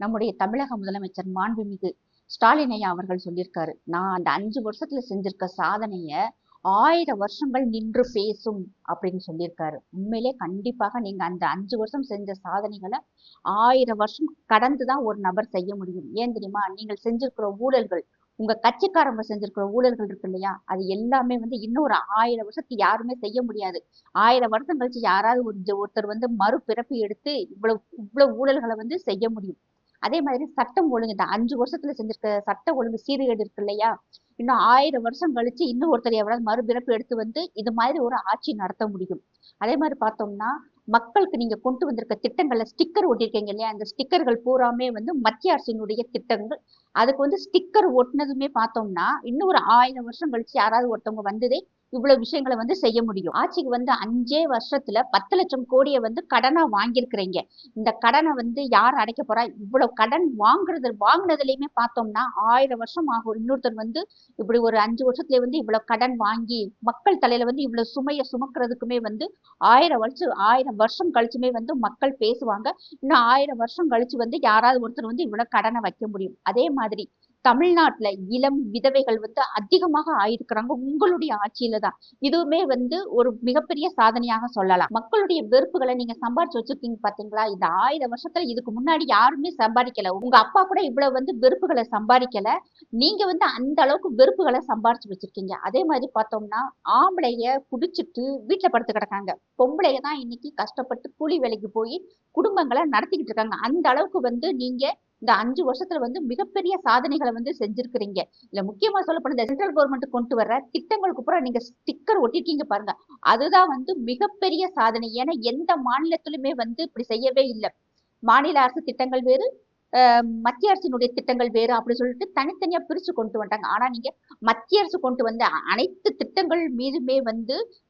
நம்முடைய தமிழக முதலமைச்சர் மாண்புமிகு ஸ்டாலின் ஐயா அவர்கள் சொல்லியிருக்காரு. நான் அந்த 5 வருஷத்துல செஞ்சிருக்க சாதனைய 1000 வருஷங்கள் நின்று பேசும் அப்படின்னு சொல்லியிருக்காரு. உண்மையிலே கண்டிப்பாக நீங்க அந்த 5 வருஷம் செஞ்ச சாதனைகளை 1000 வருஷம் கடந்துதான் ஒரு நபர் செய்ய முடியும். ஏன் தெரியுமா? நீங்கள் செஞ்சிருக்கிற ஊழல்கள், உங்க கட்சிக்காரங்க செஞ்சிருக்கிற ஊழல்கள் இருக்கு இல்லையா, அது எல்லாமே இன்னும் ஒரு 1000 வருஷத்துக்கு யாருமே செய்ய முடியாது. 1000 வருஷம் கழிச்சு யாராவது ஒருத்தர் மறுபிறப்பு எடுத்து இவ்வளவு இவ்வளவு ஊழல்களை செய்ய முடியும். அதே மாதிரி சட்டம் ஒழுங்கு இந்த 5 வருஷத்துல செஞ்சிருக்க சட்ட ஒழுங்கு சீர்கேடு இருக்கு இல்லையா, இன்னும் 1000 வருஷம் கழிச்சு இன்னும் ஒருத்தர் எவ்வளவு மறுபிறப்பு எடுத்து இது மாதிரி ஒரு ஆட்சி நடத்த முடியும். அதே மாதிரி பார்த்தோம்னா மக்களுக்கு நீங்க கொண்டு வந்திருக்க திட்டங்கள்ல ஸ்டிக்கர் ஒட்டிருக்கீங்க இல்லையா, அந்த ஸ்டிக்கர்கள் பூராமே மத்திய அரசினுடைய திட்டங்கள். அதுக்கு ஸ்டிக்கர் ஒட்டினதுமே பார்த்தோம்னா இன்னும் ஒரு 1000 வருஷம் கழிச்சு யாராவது ஒருத்தவங்க வந்ததே இவ்வளவு விஷயங்களை செய்ய முடியும். ஆட்சிக்கு 5 வருஷத்துல 10 லட்சம் கோடியை கடனா வாங்கியிருக்கிறீங்க. இந்த கடனை யார் அடைக்க போறா? இவ்வளவு கடன் வாங்குனதுலயுமே பார்த்தோம்னா 1000 வருஷம் ஆகும். இன்னொருத்தர் இப்படி ஒரு 5 வருஷத்துல இவ்வளவு கடன் வாங்கி மக்கள் தலையில இவ்வளவு சுமையை சுமக்கிறதுக்குமே 1000 வருஷம் கழிச்சுமே மக்கள் பேசுவாங்க. இன்னும் 1000 வருஷம் கழிச்சு யாராவது ஒருத்தர் இவ்வளவு கடனை வைக்க முடியும். அதே மாதிரி தமிழ்நாட்டுல இளம் விதவைகள் அதிகமாக ஆயிருக்கிறாங்க உங்களுடைய ஆட்சியில தான். இதுவுமே ஒரு மிகப்பெரிய சாதனையாக சொல்லலாம். மக்களுடைய வெறுப்புகளை நீங்க சம்பாரிச்சு வச்சிருக்கீங்க பாத்தீங்களா? இந்த 1000 வருஷத்துல இதுக்கு முன்னாடி யாருமே சம்பாதிக்கல. உங்க அப்பா கூட இவ்வளவு வெறுப்புகளை சம்பாதிக்கல. நீங்க அந்த அளவுக்கு வெறுப்புகளை சம்பாரிச்சு வச்சிருக்கீங்க. அதே மாதிரி பார்த்தோம்னா ஆம்பளைய குடிச்சிட்டு வீட்டுல படுத்து கிடக்காங்க. பொம்பளைய தான் இன்னைக்கு கஷ்டப்பட்டு கூலி வேலைக்கு போய் குடும்பங்களை நடத்திக்கிட்டு இருக்காங்க. அந்த அளவுக்கு நீங்க இந்த 5 வருஷத்துல மிகப்பெரிய சாதனைகளை செஞ்சிருக்கிறீங்க. இல்ல முக்கியமா சொல்லப்படுது சென்ட்ரல் கவர்மெண்ட் கொண்டு வர்ற திட்டங்களுக்கு அப்புறம் நீங்க ஸ்டிக்கர் ஒட்டிருக்கீங்க பாருங்க. அதுதான் மிகப்பெரிய சாதனை. ஏன்னா எந்த மாநிலத்திலுமே இப்படி செய்யவே இல்லை. மாநில அரசு திட்டங்கள் வேறு, மத்திய அரசினுடைய திட்டங்கள் வேறு அப்படி சொல்லிட்டு தனித்தனியா பிரிச்சு கொண்டு வந்துட்டாங்க. ஆனா நீங்க மத்திய அரசு கொண்டு வந்த அனைத்து திட்டங்கள் மீதுமே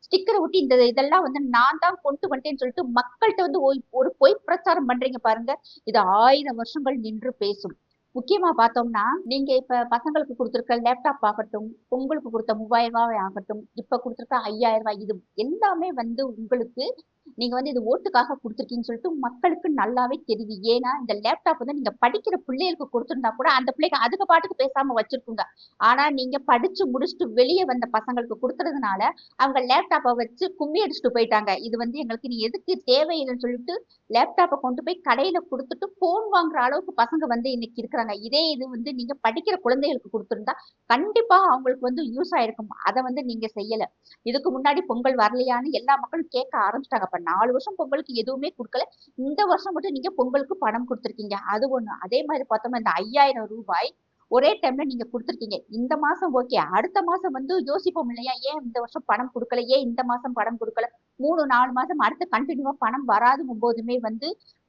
ஸ்டிக்கரை ஒட்டி இதெல்லாம் நான் தான் கொண்டு வந்துட்டேன்னு சொல்லிட்டு மக்கள்கிட்ட ஒரு பொய் பிரச்சாரம் பண்றீங்க பாருங்க. இது 1000 வருஷங்கள் நின்று பேசும். முக்கியமா பார்த்தோம்னா நீங்க இப்ப பசங்களுக்கு கொடுத்திருக்க லேப்டாப் ஆகட்டும், பொங்கலுக்கு கொடுத்த 3000 ரூபாய் ஆகட்டும், இப்ப கொடுத்திருக்க 5000 ரூபாய், இது எல்லாமே உங்களுக்கு நீங்க இது ஓட்டுக்காக கொடுத்துருக்கீங்கன்னு சொல்லிட்டு மக்களுக்கு நல்லாவே தெரியுது. ஏன்னா இந்த லேப்டாப் நீங்க படிக்கிற பிள்ளைகளுக்கு கொடுத்திருந்தா கூட அந்த பிள்ளைங்க அதுக்கு பாட்டுக்கு பேசாம வச்சிருக்குங்க. ஆனா நீங்க படிச்சு முடிச்சுட்டு வெளியே வந்த பசங்களுக்கு கொடுத்துறதுனால அவங்க லேப்டாப்பை வச்சு கும்மி அடிச்சுட்டு போயிட்டாங்க. இது எங்களுக்கு நீ எதுக்கு தேவையில்லைன்னு சொல்லிட்டு லேப்டாப்பை கொண்டு போய் கடையில கொடுத்துட்டு போன் வாங்குற அளவுக்கு பசங்க இன்னைக்கு இருக்கிறாங்க. இதே இது நீங்க படிக்கிற குழந்தைகளுக்கு கொடுத்திருந்தா கண்டிப்பா அவங்களுக்கு யூஸ் ஆயிருக்கும். அதை நீங்க செய்யல. இதுக்கு முன்னாடி பொங்கல் வரலையான்னு எல்லா மக்களும் கேட்க ஆரம்பிச்சிட்டாங்க. அப்ப 4 வருஷம் பொங்கலுக்கு எதுவுமே கொடுக்கல. இந்த வருஷம் மட்டும் நீங்க பொங்கலுக்கு பணம் கொடுத்திருக்கீங்க. அது ஒண்ணு. அதே மாதிரி பார்த்தோம்னா இந்த 5000 ரூபாய் ஒரே டைம்ல நீங்க கொடுத்திருக்கீங்க. இந்த மாசம் ஓகே, அடுத்த மாசம் யோசிப்போம் இல்லையா, ஏன் இந்த வருஷம் பணம் கொடுக்கல, ஏன் இந்த மாசம் பணம் கொடுக்கல, 3-4 மாசம் அடுத்து கண்டினியூவா பணம் வராதுங்கும் போதுமே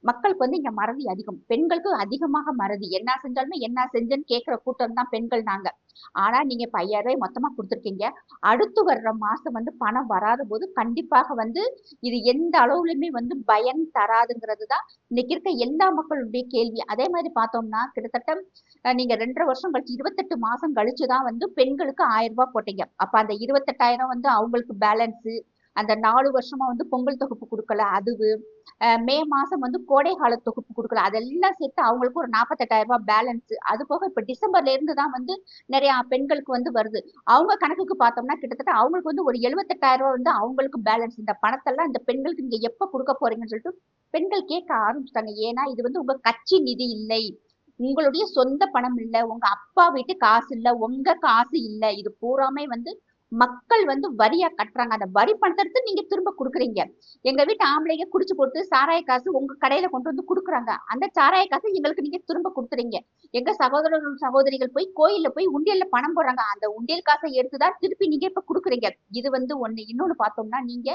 மக்களுக்கு இங்க மறதி அதிகம். பெண்களுக்கு அதிகமாக மறதி. என்ன செஞ்சாலுமே என்ன செஞ்சேன்னு கேட்கிற கூட்டம் தான் பெண்கள் நாங்க. ஆனா நீங்க இப்ப 5000 ரூபாய் மொத்தமா கொடுத்திருக்கீங்க. அடுத்து வர்ற மாசம் பணம் வராத போது கண்டிப்பாக இது எந்த அளவுலயுமே பயன் தராதுங்கிறதுதான் இன்னைக்கு இருக்க எல்லா மக்களுடைய கேள்வி. அதே மாதிரி பார்த்தோம்னா கிட்டத்தட்ட நீங்க 2.5 வருஷம் கழிச்சு 28 மாசம் கழிச்சுதான் பெண்களுக்கு 1000 ரூபாய் போட்டீங்க. அப்ப அந்த 28,000 அவங்களுக்கு பேலன்ஸ். அந்த 4 வருஷமா பொங்கல் தொகுப்பு கொடுக்கல, அதுவு மே மாசம் கோடை கால தொகுப்பு கொடுக்கல, அதெல்லாம் சேர்த்து அவங்களுக்கு ஒரு 48,000 ரூபாய் பேலன்ஸ். அது போக இப்ப டிசம்பர்ல இருந்து தான் நிறைய பெண்களுக்கு வருது. அவங்க கணக்குக்கு பார்த்தோம்னா கிட்டத்தட்ட அவங்களுக்கு ஒரு 78,000 ரூபாய் அவங்களுக்கு பேலன்ஸ். இந்த பணத்தெல்லாம் இந்த பெண்களுக்கு நீங்க எப்ப கொடுக்க போறீங்கன்னு சொல்லிட்டு பெண்கள் கேட்க ஆரம்பிச்சிட்டாங்க. ஏன்னா இது உங்க கட்சி நிதி இல்லை, உங்களுடைய சொந்த பணம் இல்ல, உங்க அப்பா வீட்டு காசு இல்ல, உங்க காசு இல்ல. இது பூராமே மக்கள் வரியா கட்டுறாங்க. அந்த வரி பணத்தை எடுத்து நீங்க திரும்ப கொடுக்குறீங்க. எங்க வீட்டு ஆம்பளைங்க குடிச்சு போட்டு சாராய காசு உங்க கடையில கொண்டு கொடுக்குறாங்க. அந்த சாராய காசு எங்களுக்கு நீங்க திரும்ப கொடுத்துறீங்க. எங்க சகோதரர்கள் சகோதரிகள் போய் கோயில்ல போய் உண்டியல்ல பணம் போடுறாங்க. அந்த உண்டியல் காசை எடுத்துதான் திருப்பி நீங்க இப்ப கொடுக்குறீங்க. இது ஒண்ணு. இன்னொன்னு பார்த்தோம்னா நீங்க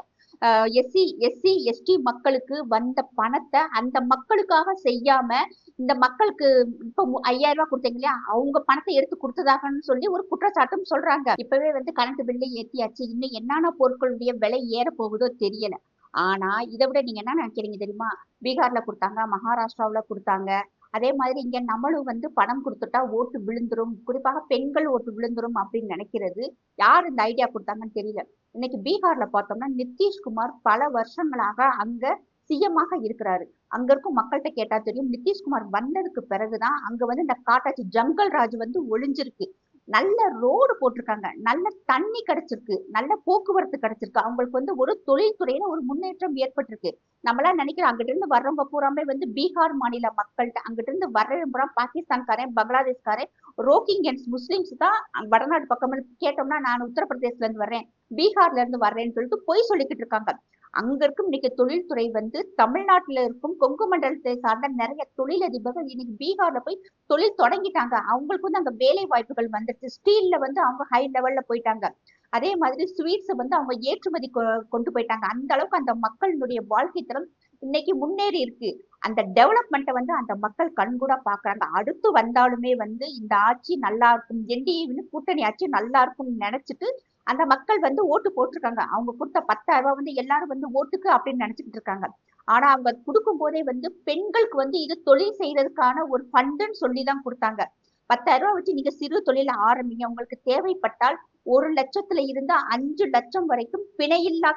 எஸ்சி மக்களுக்கு வந்த பணத்தை அந்த மக்களுக்காக செய்யாம இந்த மக்களுக்கு இப்ப 5000 ரூபாய் கொடுத்தீங்க இல்லையா, அவங்க பணத்தை எடுத்து கொடுத்ததாகன்னு சொல்லி ஒரு குற்றச்சாட்டும் சொல்றாங்க. இப்பவே கரண்ட் பில்லு ஏத்தியாச்சு. இன்னும் என்னென்ன பொருட்களுடைய விலை ஏற போகுதோ தெரியல. ஆனா இதை விட நீங்க என்ன நினைக்கிறீங்க தெரியுமா? பீகார்ல கொடுத்தாங்க, மகாராஷ்டிராவுல கொடுத்தாங்க. அதே மாதிரி இங்க நம்மளும் பணம் கொடுத்துட்டா ஓட்டு விழுந்துரும், குறிப்பாக பெண்கள் ஓட்டு விழுந்துரும் அப்படின்னு நினைக்கிறது. யார் இந்த ஐடியா கொடுத்தாங்கன்னு தெரியல. இன்னைக்கு பீகார்ல பார்த்தோம்னா நிதிஷ்குமார் பல வருஷங்களாக அங்க சிஎம்மாக இருக்கிறாரு. அங்க இருக்கும் மக்கள்கிட்ட கேட்டா தெரியும். நிதிஷ்குமார் வந்ததுக்கு பிறகுதான் அங்க வந்து இந்த காட்டாட்சி ஜங்கல் ராஜ் வந்து ஒளிஞ்சிருக்கு. நல்ல ரோடு போட்டிருக்காங்க, நல்ல தண்ணி கிடைச்சிருக்கு, நல்ல போக்குவரத்து கிடைச்சிருக்கு. அவங்களுக்கு வந்து ஒரு தொழில்துறையில ஒரு முன்னேற்றம் ஏற்பட்டிருக்கு. நம்மளாம் நினைக்கிறோம் அங்கிட்ட இருந்து வர்றவங்க பூராமே வந்து பீகார் மாநில மக்கள்கிட்ட, அங்கிட்ட இருந்து வர்றவங்க பூரா பாகிஸ்தான்காரன், பங்களாதேஷ்காரன், ரோஹிங்கியன்ஸ் முஸ்லிம்ஸ் தான் வடநாடு பக்கம் கேட்டோம்னா நான் உத்தரப்பிரதேசல இருந்து வர்றேன், பீகார்ல இருந்து வர்றேன்னு சொல்லிட்டு பொய் சொல்லிக்கிட்டு இருக்காங்க. அங்க இருக்கும் இன்னைக்கு தொழில்துறை வந்து தமிழ்நாட்டுல இருக்கும் கொங்கு மண்டலத்தை சார்ந்த நிறைய தொழிலதிபர்கள் இன்னைக்கு பீகார்ல போய் தொழில் தொடங்கிட்டாங்க. அவங்களுக்கு வந்து அங்க வேலை வாய்ப்புகள் வந்துருச்சு. ஸ்டீல்ல வந்து அவங்க ஹை லெவல்ல போயிட்டாங்க. அதே மாதிரி ஸ்வீட்ஸ் வந்து அவங்க ஏற்றுமதி கொண்டு போயிட்டாங்க. அந்த அளவுக்கு அந்த மக்களுடைய வாழ்க்கை தரம் இன்னைக்கு முன்னேறி இருக்கு. அந்த டெவலப்மெண்ட்டை வந்து அந்த மக்கள் கண்கூட பாக்குறாங்க. அடுத்து வந்தாலுமே வந்து இந்த ஆட்சி நல்லா இருக்கும், என்டிஏ கூட்டணி ஆட்சி நல்லா இருக்கும்னு நினைச்சிட்டு அந்த மக்கள் வந்து ஓட்டு போட்டிருக்காங்க. அவங்க கொடுத்த 10,000 ரூபாய் வந்து எல்லாரும் வந்து ஓட்டுக்கு அப்படின்னு நினைச்சுக்கிட்டு இருக்காங்க. ஆனா அவங்க கொடுக்கும் போதே வந்து பெண்களுக்கு வந்து இது தொழில் செய்யறதுக்கான ஒரு ஃபண்டுன்னு சொல்லிதான் கொடுத்தாங்க. 10,000 ரூபாய் வச்சு நீங்க சிறு தொழில ஆரம்பிங்க. உங்களுக்கு தேவைப்பட்டால் 1,00,000 இருந்து 5,00,000 வரைக்கும் பிணையில்லா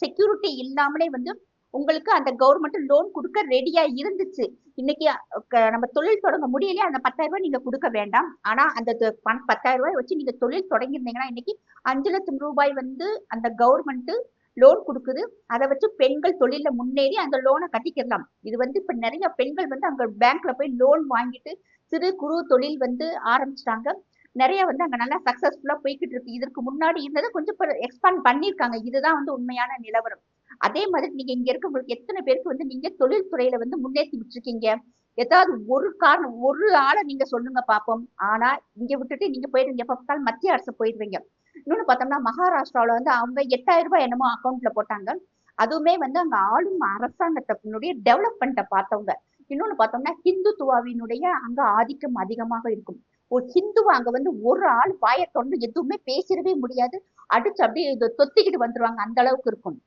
செக்யூரிட்டி இல்லாமலே வந்து உங்களுக்கு அந்த கவர்மெண்ட் லோன் கொடுக்க ரெடியா இருந்துச்சு. இன்னைக்கு நம்ம தொழில் தொடங்க முடியலையே, அந்த 10,000 ரூபாய் நீங்க கொடுக்க வேண்டாம். ஆனா அந்த 10,000 ரூபாய் வச்சு நீங்க தொழில் தொடங்கியிருந்தீங்கன்னா இன்னைக்கு 5,00,000 ரூபாய் வந்து அந்த கவர்மெண்ட் லோன் கொடுக்குது. அதை வச்சு பெண்கள் தொழில முன்னேறி அந்த லோனை கட்டிக்கலாம். இது வந்து இப்ப நிறைய பெண்கள் வந்து அங்க பேங்க்ல போய் லோன் வாங்கிட்டு சிறு குறு தொழில் வந்து ஆரம்பிச்சிட்டாங்க. நிறைய வந்து அங்க நல்லா சக்சஸ்ஃபுல்லா போய்கிட்டு இருக்கு. இதற்கு முன்னாடி இருந்ததை கொஞ்சம் எக்ஸ்பாண்ட் பண்ணிருக்காங்க. இதுதான் வந்து உண்மையான நிலவரம். அதே மாதிரி நீங்க இங்க இருக்கவங்களுக்கு எத்தனை பேருக்கு வந்து நீங்க தொழில்துறையில வந்து முன்னேற்றி விட்டுருக்கீங்க? ஏதாவது ஒரு காரணம், ஒரு ஆளை நீங்க சொல்லுங்க பாப்போம். ஆனா இங்க விட்டுட்டு நீங்க போயிடுவீங்க, எப்ப பார்த்தாலும் மத்திய அரசு போயிடுவீங்க. இன்னொன்னு பார்த்தோம்னா மகாராஷ்டிராவில வந்து அவங்க 8,000 ரூபாய் என்னமோ அக்கௌண்ட்ல போட்டாங்க. அதுவுமே வந்து அங்க ஆளும் அரசாங்கத்தினுடைய டெவலப்மெண்ட்டை பார்த்தவங்க. இன்னொன்னு பார்த்தோம்னா ஹிந்துத்துவாவினுடைய அங்க ஆதிக்கம் அதிகமாக இருக்கும். ஒரு ஹிந்துவ அங்க வந்து ஒரு ஆள் வாயை தொடர்ந்து எதுவுமே பேசிடவே முடியாது. அடிச்சு அப்படியே தொத்திக்கிட்டு வந்துருவாங்க, அந்த அளவுக்கு இருக்கும்.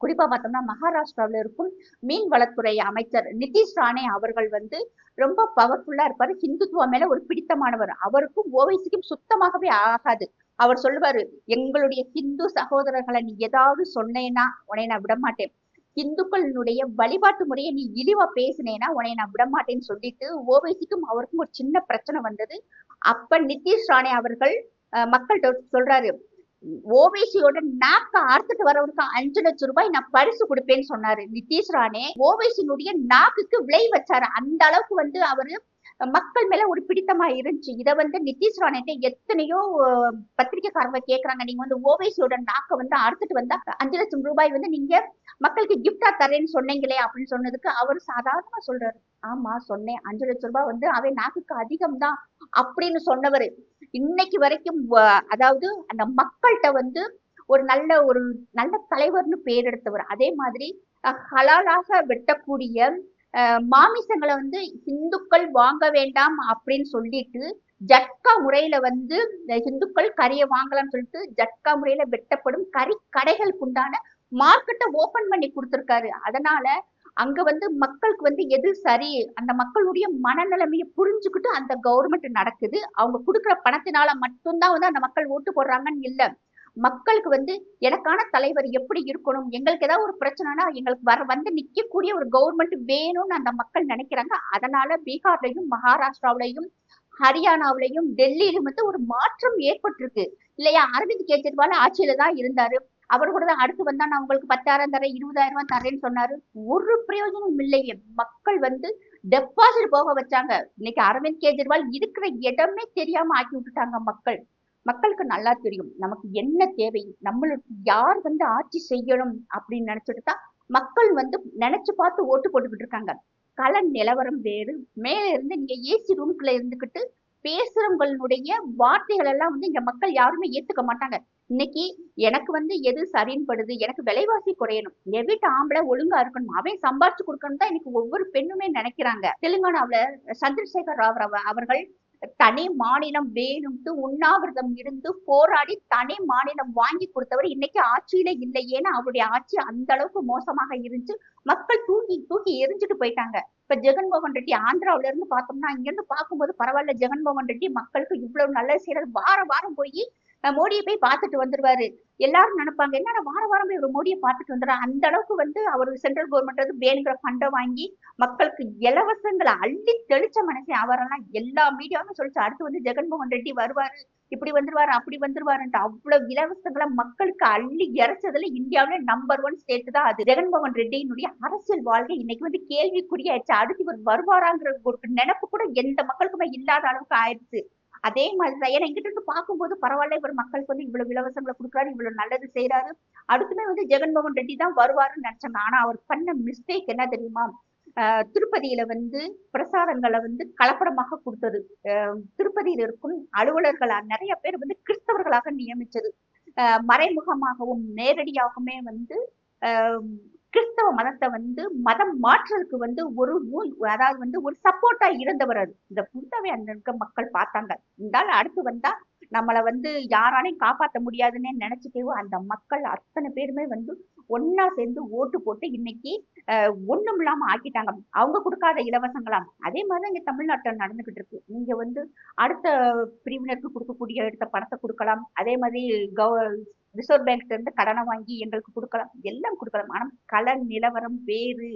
குறிப்பா பார்த்தோம்னா மகாராஷ்டிராவில இருக்கும் மீன்வளத்துறை அமைச்சர் நிதிஷ் ராணே அவர்கள் வந்து ரொம்ப பவர்ஃபுல்லா இருப்பாரு. ஹிந்துத்துவா மேல ஒரு பிடித்தமானவர். அவருக்கும் ஓவைசிக்கும் சுத்தமாகவே ஆகாது. அவர் சொல்லுவாரு, எங்களுடைய ஹிந்து சகோதரர்களை நீ ஏதாவது சொன்னேன்னா உன்னை நான் விட மாட்டேன், இந்துக்களினுடைய வழிபாட்டு முறையை நீ இழிவா பேசினேன்னா உன்னை நான் விட மாட்டேன்னு சொல்லிட்டு ஓவைசிக்கும் அவருக்கும் ஒரு சின்ன பிரச்சனை வந்தது. அப்ப நிதிஷ் ராணே அவர்கள் மக்கள்கிட்ட சொல்றாரு, ஓவைசியோட நாக்க அறுத்துட்டு வரவனுக்கு 5,00,000 ரூபாய் நான் பரிசு கொடுப்பேன்னு சொன்னாரு நிதிஷ் ராணே. ஓவைசியினுடைய நாக்குக்கு விளை வச்சாரு. அந்த அளவுக்கு வந்து அவரு மக்கள் மேல ஒரு பிடித்தமா இருந்துச்சு. இத வந்து நிதிஷ் ராணே எத்தனையோ பத்திரிகைக்காரங்க கேக்குறாங்க, நீங்க வந்து ஓவைசியோட நாக்க வந்து அறுத்துட்டு வந்தா 5,00,000 ரூபாய் வந்து நீங்க மக்களுக்கு கிஃப்டா தரேன்னு சொன்னீங்களே அப்படின்னு சொன்னதுக்கு அவர் சாதாரணமா சொல்றாரு, ஆமா சொன்னேன், 5,00,000 ரூபாய் வந்து அவன் நாக்குக்கு அதிகம் தான் அப்படின்னு சொன்னவரு இன்னைக்கு வரைக்கும் அதாவது அந்த மக்கள்கிட்ட வந்து ஒரு நல்ல தலைவர்னு பேர் எடுத்தவர். அதே மாதிரி ஹலாலாக வெட்டக்கூடிய மாமிசங்களை வந்து இந்துக்கள் வாங்க வேண்டாம் அப்படின்னு சொல்லிட்டு ஜட்கா முறையில வந்து இந்துக்கள் கறியை வாங்கலாம்னு சொல்லிட்டு ஜட்கா முறையில வெட்டப்படும் கறி கடைகளுக்கு உண்டான மார்க்கெட்டை ஓபன் பண்ணி கொடுத்திருக்காரு. அதனால அங்க வந்து மக்களுக்கு வந்து எது சரி, அந்த மக்களுடைய மனநிலைமையை புரிஞ்சுக்கிட்டு அந்த கவர்மெண்ட் நடக்குது. அவங்க கொடுக்குற பணத்தினால மட்டும்தான் வந்து அந்த மக்கள் ஓட்டு போடுறாங்கன்னு இல்ல. மக்களுக்கு வந்து எனக்கான தலைவர் எப்படி இருக்கணும், எங்களுக்கு ஏதாவது ஒரு பிரச்சனைனா எங்களுக்கு வந்து நிக்கக்கூடிய ஒரு கவர்மெண்ட் வேணும்னு அந்த மக்கள் நினைக்கிறாங்க. அதனால பீகார்லயும் மகாராஷ்டிராவிலையும் ஹரியானாவிலையும் டெல்லியிலும் வந்து ஒரு மாற்றம் ஏற்பட்டிருக்கு இல்லையா? அரவிந்த் கெஜ்ரிவால் ஆட்சியில தான் இருந்தாரு. அவர் கூட தான் அடுத்து வந்தா நான் உங்களுக்கு 10,000 தரேன், 20,000 ரூபாய் தரேன்னு சொன்னாரு. ஒரு பிரயோஜனம் இல்லையே. மக்கள் வந்து டெபாசிட் போக வச்சாங்க. இன்னைக்கு அரவிந்த் கெஜ்ரிவால் இருக்கிற இடமே தெரியாம ஆக்கி விட்டுட்டாங்க மக்கள். மக்களுக்கு நல்லா தெரியும் நமக்கு என்ன தேவை, நம்மளுக்கு யார் வந்து ஆட்சி செய்யணும் அப்படின்னு நினைச்சிட்டு தான் மக்கள் வந்து நினைச்சு பார்த்து ஓட்டு போட்டுக்கிட்டு இருக்காங்க. கள நிலவரம் வேறு. மேல இருந்து நீங்க ஏசி ரூம்குள்ள இருந்துகிட்டு பேசுறவங்களுடைய வார்த்தைகள் எல்லாம் வந்து இங்க மக்கள் யாருமே ஏத்துக்க மாட்டாங்க. இன்னைக்கு எனக்கு வந்து எது சரின்னு படுது, எனக்கு விலைவாசி குறையணும், என் வீட்டு ஆம்பளை ஒழுங்கா இருக்கணும், அவன் சம்பாரிச்சு கொடுக்கணும் தான் இன்னைக்கு ஒவ்வொரு பெண்ணுமே நினைக்கிறாங்க. தெலுங்கானாவுல சந்திரசேகர் ராவ் அவர்கள் தனி மாநிலம் வேணும்ட்டு உண்ணாவிரதம் இருந்து போராடி தனி மாநிலம் வாங்கி கொடுத்தவர் இன்னைக்கு ஆட்சியில இல்லையேன்னு அவருடைய ஆட்சி அந்த அளவுக்கு மோசமாக இருந்துச்சு. மக்கள் தூக்கி தூக்கி எரிஞ்சுட்டு போயிட்டாங்க. இப்ப ஜெகன்மோகன் ரெட்டி ஆந்திராவில இருந்து பார்த்தோம்னா இங்க இருந்து பார்க்கும்போது பரவாயில்ல, ஜெகன்மோகன் ரெட்டி மக்களுக்கு இவ்வளவு நல்லது செய்யறது, வாரம் வாரம் போய் மோடியை போய் பார்த்துட்டு வந்துருவாரு. எல்லாரும் நினைப்பாங்க என்னடா வார வாரம் போய் ஒரு மோடியை பார்த்துட்டு வந்துடுறா. அந்த அளவுக்கு வந்து அவர் சென்ட்ரல் கவர்மெண்ட் வந்து வேணுங்கிற ஃபண்டை வாங்கி மக்களுக்கு இலவசங்களை அள்ளி தெளிச்ச மனுஷன் அவரெல்லாம். எல்லா மீடியாவும் சொல்லிச்சு அடுத்து வந்து ஜெகன்மோகன் ரெட்டி வருவாரு, இப்படி வந்துருவாரு அப்படி வந்துருவாருன்ட்டு. அவ்வளவு இலவசங்களை மக்களுக்கு அள்ளி இறைச்சதுல இந்தியாவில நம்பர் 1 ஸ்டேட் தான் அது. ஜெகன்மோகன் ரெட்டியினுடைய அரசியல் வாழ்க்கை இன்னைக்கு வந்து கேள்விக்குறியாயிடுச்சு. அடுத்து இவர் வருவாராங்கிற ஒரு நினைப்பு கூட எந்த மக்களுக்குமே இல்லாத அளவுக்கு ஆயிடுச்சு. அதே மாதிரிதான் ஏன்னா இங்கிட்ட இருந்து பார்க்கும்போது பரவாயில்ல, இவர் மக்களுக்கு வந்து இவ்வளவு இலவசங்களை கொடுக்குறாரு, இவ்வளவு நல்லது செய்யறாரு, அடுத்துமே வந்து ஜெகன்மோகன் ரெட்டி தான் வருவாருன்னு நினைச்சாங்க. ஆனா அவர் பண்ண மிஸ்டேக் என்ன தெரியுமா? திருப்பதியில வந்து பிரசாதங்களை வந்து கலப்படமாக கொடுத்தது. திருப்பதியில் இருக்கும் அலுவலர்கள் நிறைய பேர் வந்து கிறிஸ்தவர்களாக நியமிச்சது. மறைமுகமாகவும் நேரடியாகவுமே வந்து கிறிஸ்தவ மதத்தை வந்து மதம் மாற்றுறதுக்கு வந்து அதாவது வந்து ஒரு சப்போர்ட்டா இருந்தவர். அது இந்த புத்தவை அங்க இருக்க மக்கள் பார்த்தாங்க. இருந்தாலும் அடுத்து வந்தா நம்மளை வந்து யாராலையும் காப்பாற்ற முடியாதுன்னு நினைச்சுட்டே அந்த மக்கள் அத்தனை பேருமே வந்து ஒன்னா சேர்ந்து ஓட்டு போட்டு இன்னைக்கு ஒண்ணும் இல்லாம ஆக்கிட்டாங்க. அவங்க கொடுக்காத இலவசங்களாம். அதே மாதிரிதான் இங்க தமிழ்நாட்டில் நடந்துகிட்டு இருக்கு. நீங்க வந்து அடுத்த பிரிவினருக்கு கொடுக்கக்கூடிய எடுத்த பணத்தை கொடுக்கலாம். அதே மாதிரி ரிசர்வ் பேங்க்ல இருந்து கடனை வாங்கி எங்களுக்கு கொடுக்கலாம், எல்லாம் கொடுக்கலாம். ஆனா கள நிலவரம் வேறு.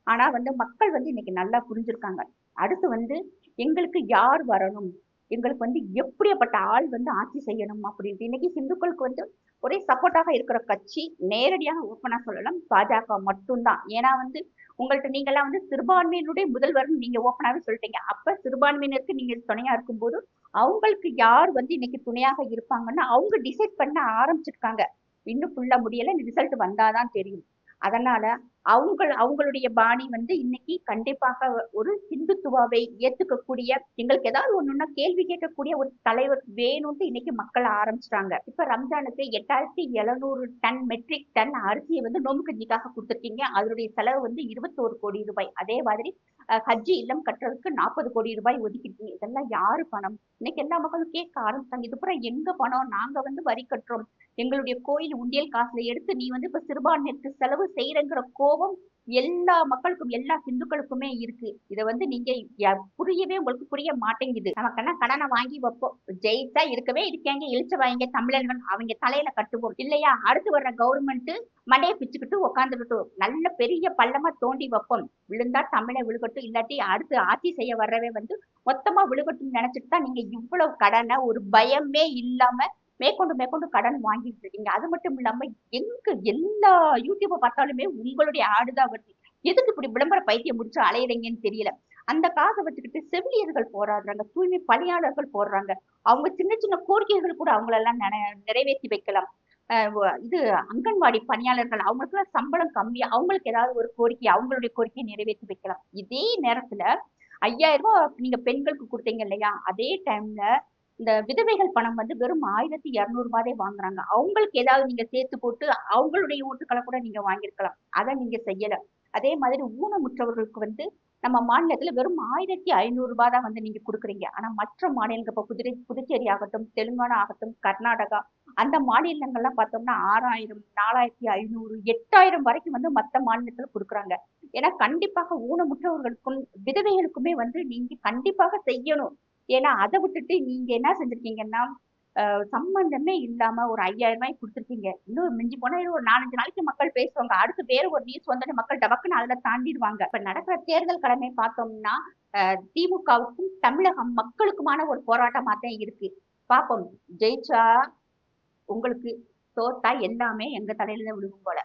ஆனா வந்து மக்கள் வந்து இன்னைக்கு நல்லா புரிஞ்சிருக்காங்க. அடுத்து வந்து எங்களுக்கு யார் வரணும், எங்களுக்கு வந்து எப்படியாப்பட்ட ஆள் வந்து ஆட்சி செய்யணும் அப்படின்ட்டு இன்னைக்கு இந்துக்களுக்கு வந்து ஒரே சப்போர்ட்டாக இருக்கிற கட்சி நேரடியாக ஓப்பனா சொல்லலாம் பாஜக மட்டும்தான். ஏன்னா வந்து உங்கள்ட்ட நீங்க எல்லாம் வந்து சிறுபான்மையினுடைய முதல்வர் நீங்க ஓப்பனாவே சொல்லிட்டீங்க. அப்ப சிறுபான்மையினருக்கு நீங்க துணையா இருக்கும்போது அவங்களுக்கு யார் வந்து இன்னைக்கு துணையாக இருப்பாங்கன்னு அவங்க டிசைட் பண்ண ஆரம்பிச்சிருக்காங்க. இன்னும் ஃபுல்லா முடியல, ரிசல்ட் வந்தாதான் தெரியும். அதனால அவங்களுடைய பாணி வந்து இன்னைக்கு கண்டிப்பாக ஒரு ஹிந்துத்துவாவை ஏத்துக்கக்கூடிய, எங்களுக்கு ஏதாவது ஒண்ணுன்னா கேள்வி கேட்கக்கூடிய ஒரு தலைவர் வேணும்னு இன்னைக்கு மக்கள் ஆரம்பிச்சிட்டாங்க. இப்ப ரம்ஜானுக்கு 8700 டன் மெட்ரிக் டன் அரிசியை வந்து நோம்பு கஞ்சிக்காக கொடுத்துருக்கீங்க. அதனுடைய செலவு வந்து 21 கோடி ரூபாய். அதே மாதிரி ஹஜ்ஜி இல்லம் கட்டுறதுக்கு 40 கோடி ரூபாய் ஒதுக்கிட்டீங்க. இதெல்லாம் யாரு பணம்? இன்னைக்கு எல்லா மக்களும் கேட்க ஆரம்பிச்சாங்க, இது பூரா எங்க பணம்? நாங்க வந்து வரி கட்டுறோம், எங்களுடைய கோயில் உண்டியல் காசுல எடுத்து நீ வந்து இப்ப சிறுபான்மைக்கு செலவு செய்யறங்கிற கோபம் எல்லா மக்களுக்கும் எல்லா இந்துக்களுக்குமே இருக்கு. இதை வந்து நீங்க புரியவே உங்களுக்கு புரிய மாட்டேங்குது. நமக்கெல்லாம் கடனை வாங்கி வைப்போம், ஜெயிச்சா இருக்கவே இருக்காங்க இழிச்ச வாங்க தமிழர்கள் அவங்க தலையில கட்டுவோம் இல்லையா? அடுத்து வர்ற கவர்மெண்ட் மண்டையை பிச்சுக்கிட்டு உட்காந்துக்கிட்டு நல்ல பெரிய பள்ளமா தோண்டி வைப்போம், விழுந்தா தமிழை விழுகட்டும், இல்லாட்டி அடுத்து ஆட்சி செய்ய வர்றவே வந்து மொத்தமா விழுகட்டும் நினைச்சிட்டு தான் நீங்க இவ்வளவு கடனை ஒரு பயமே இல்லாம மேற்கொண்டு கடன் வாங்கிட்டு இருக்கீங்க. அது மட்டும் இல்லாம எங்க எல்லா யூடியூப பார்த்தாலுமே உங்களுடைய ஆடுதான் வருது. எதுக்கு இப்படி விளம்பர பைத்தியம் முடிச்சு அலையிறீங்கன்னு தெரியல. அந்த காசை வச்சுக்கிட்டு செவிலியர்கள் போராடுறாங்க, தூய்மை பணியாளர்கள் போடுறாங்க. அவங்க சின்ன சின்ன கோரிக்கைகள் கூட அவங்களெல்லாம் நிறைவேற்றி வைக்கலாம். இது அங்கன்வாடி பணியாளர்கள் அவங்களுக்கு எல்லாம் சம்பளம் கம்மி, அவங்களுக்கு ஏதாவது ஒரு கோரிக்கை அவங்களுடைய கோரிக்கையை நிறைவேற்றி வைக்கலாம். இதே நேரத்துல 5000 ரூபாய் நீங்க பெண்களுக்கு கொடுத்தீங்க இல்லையா? அதே டைம்ல இந்த விதவைகள் பணம் வந்து வெறும் 1200 ரூபாய் வாங்குறாங்க. அவங்களுக்கு ஏதாவது நீங்க சேர்த்து போட்டு அவங்களுடைய ஓட்டுக்களை கூட நீங்க வாங்கியிருக்கலாம். அதை நீங்க செய்யல. அதே மாதிரி ஊனமுற்றவர்களுக்கு வந்து நம்ம மாநிலத்துல வெறும் 1500 ரூபாய் தான் வந்து நீங்க கொடுக்குறீங்க. ஆனா மற்ற மாநிலங்கள் இப்ப புதுச்சேரி ஆகட்டும், தெலுங்கானா ஆகட்டும், கர்நாடகா அந்த மாநிலங்கள்லாம் பார்த்தோம்னா 6000, 4500, 8000 வரைக்கும் வந்து மற்ற மாநிலத்துல கொடுக்குறாங்க. ஏன்னா கண்டிப்பாக ஊனமுற்றவர்களுக்கும் விதவைகளுக்குமே வந்து நீங்க கண்டிப்பாக செய்யணும். ஏன்னா அதை விட்டுட்டு நீங்க என்ன செஞ்சிருக்கீங்கன்னா சம்பந்தமே இல்லாம ஒரு 5000 ரூபாய் கொடுத்துருக்கீங்க. இன்னும் மிஞ்சி போனா ஒரு 4-5 நாளைக்கு மக்கள் பேசுவாங்க. அடுத்து வேற ஒரு நியூஸ் வந்து மக்கள் டபக்குன்னு அதுல தாண்டிடுவாங்க. இப்ப நடக்கிற தேர்தல் கடமை பார்த்தோம்னா திமுகவுக்கும் தமிழக மக்களுக்குமான ஒரு போராட்டமா தான் இருக்கு. பாப்போம், ஜெயிச்சா உங்களுக்கு, தோத்தா எல்லாமே எங்க தலையில தான் விழுகும் போல.